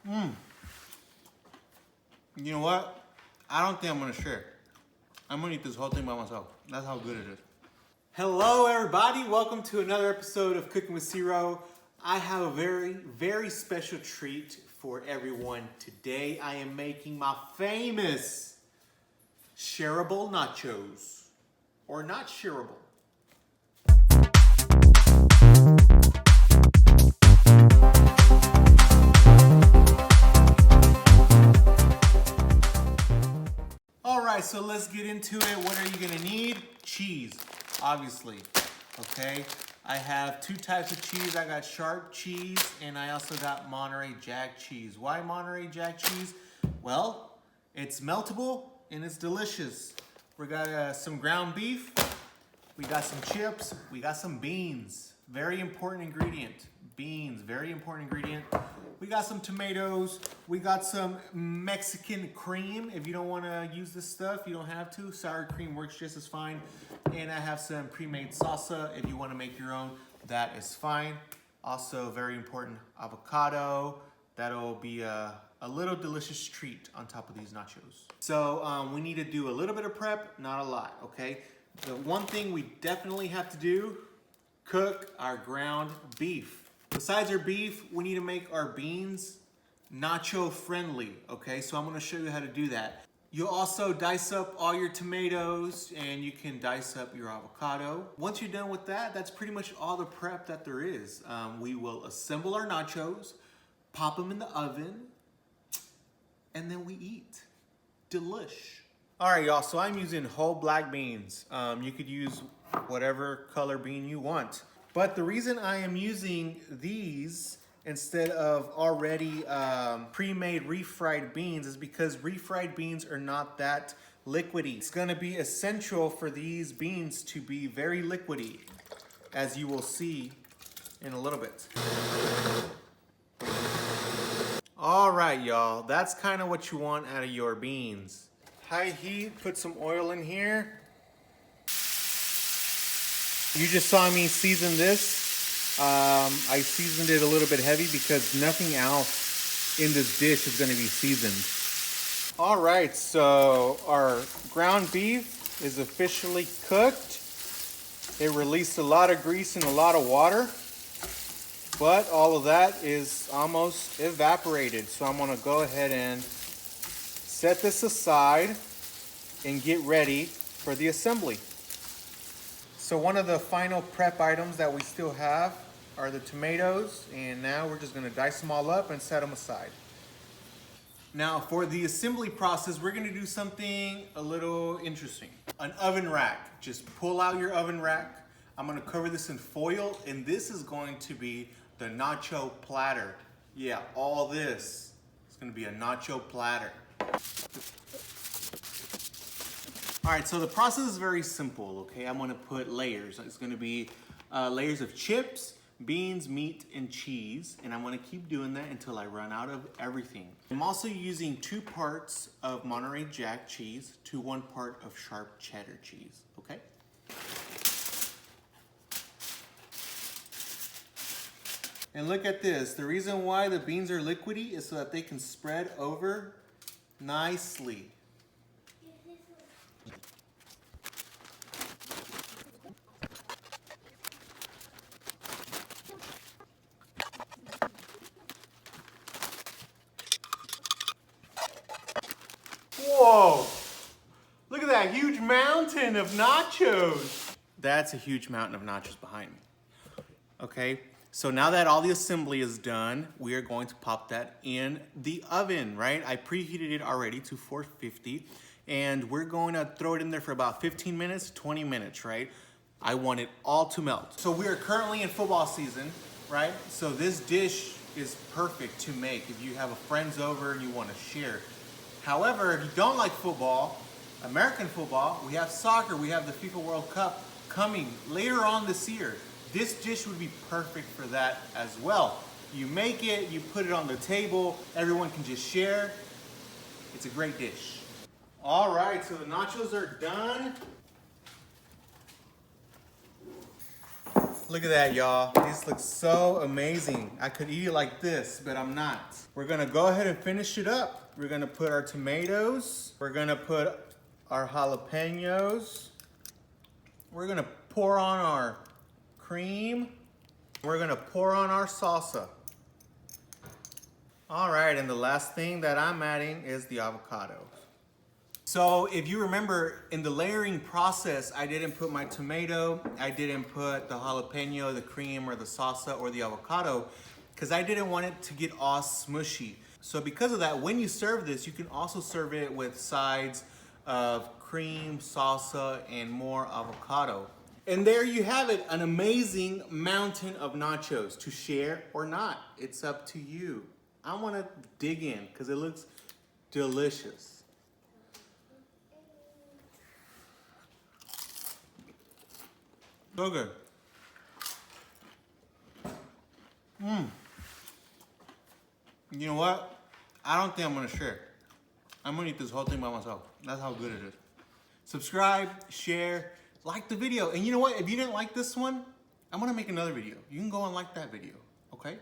You know what? I don't think I'm gonna share. I'm gonna eat this whole thing by myself. That's how good it is. Hello everybody, welcome to another episode of Cooking with Ciro. I have a very, very special treat for everyone. Today I am making my famous shareable nachos. Or not shareable. Alright, so let's get into it. What are you gonna need? Cheese, obviously. Okay, I have two types of cheese. I got sharp cheese and I also got Monterey Jack cheese. Why Monterey Jack cheese? Well, it's meltable and it's delicious. We got some ground beef, we got some chips, we got some beans. Very important ingredient. Beans, very important ingredient. We got some tomatoes. We got some Mexican cream. If you don't want to use this stuff, you don't have to. Sour cream works just as fine. And I have some pre-made salsa. If you want to make your own, that is fine. Also, very important, avocado. That'll be a little delicious treat on top of these nachos. So we need to do a little bit of prep, not a lot, okay? The one thing we definitely have to do, cook our ground beef. Besides our beef, we need to make our beans nacho friendly, okay? So I'm gonna show you how to do that. You'll also dice up all your tomatoes and you can dice up your avocado. Once you're done with that, that's pretty much all the prep that there is. We will assemble our nachos, pop them in the oven, and then we eat. Delish. All right, y'all, so I'm using whole black beans. You could use whatever color bean you want. But the reason I am using these instead of already pre-made refried beans is because refried beans are not that liquidy. It's gonna be essential for these beans to be very liquidy, as you will see in a little bit. All right, y'all, that's kind of what you want out of your beans. High heat, put some oil in here. You just saw me season this. I seasoned it a little bit heavy because nothing else in this dish is going to be seasoned. All right, so our ground beef is officially cooked. It released a lot of grease and a lot of water, but all of that is almost evaporated. So I'm going to go ahead and set this aside and get ready for the assembly. So one of the final prep items that we still have are the tomatoes, and now we're just gonna dice them all up and set them aside. Now for the assembly process, we're gonna do something a little interesting. An oven rack. Just pull out your oven rack. I'm gonna cover this in foil, and this is going to be the nacho platter. Yeah, all this is gonna be a nacho platter. All right, so the process is very simple, okay? I'm gonna put layers. It's gonna be layers of chips, beans, meat, and cheese, and I'm gonna keep doing that until I run out of everything. I'm also using 2 parts of Monterey Jack cheese to 1 part of sharp cheddar cheese, okay? And look at this. The reason why the beans are liquidy is so that they can spread over nicely. Whoa! Look at that huge mountain of nachos. That's a huge mountain of nachos behind me. Okay, so now that all the assembly is done, we are going to pop that in the oven, right? I preheated it already to 450, and we're going to throw it in there for about 15 minutes, 20 minutes, right? I want it all to melt. So we are currently in football season, right? So this dish is perfect to make if you have a friends over and you want to share. However, if you don't like football, American football, we have soccer, we have the FIFA World Cup coming later on this year. This dish would be perfect for that as well. You make it, you put it on the table, everyone can just share. It's a great dish. All right, so the nachos are done. Look at that, y'all. These look so amazing. I could eat it like this, but I'm not. We're gonna go ahead and finish it up. We're gonna put our tomatoes. We're gonna put our jalapenos. We're gonna pour on our cream. We're gonna pour on our salsa. All right, and the last thing that I'm adding is the avocado. So if you remember, in the layering process, I didn't put my tomato, I didn't put the jalapeno, the cream, or the salsa, or the avocado, because I didn't want it to get all smushy. So because of that, when you serve this, you can also serve it with sides of cream, salsa, and more avocado. And there you have it, an amazing mountain of nachos to share or not. It's up to you. I want to dig in because it looks delicious. So good. You know what? I don't think I'm gonna share it. I'm gonna eat this whole thing by myself. That's how good it is. Subscribe, share, like the video. And you know what? If you didn't like this one, I'm gonna make another video. You can go and like that video, okay?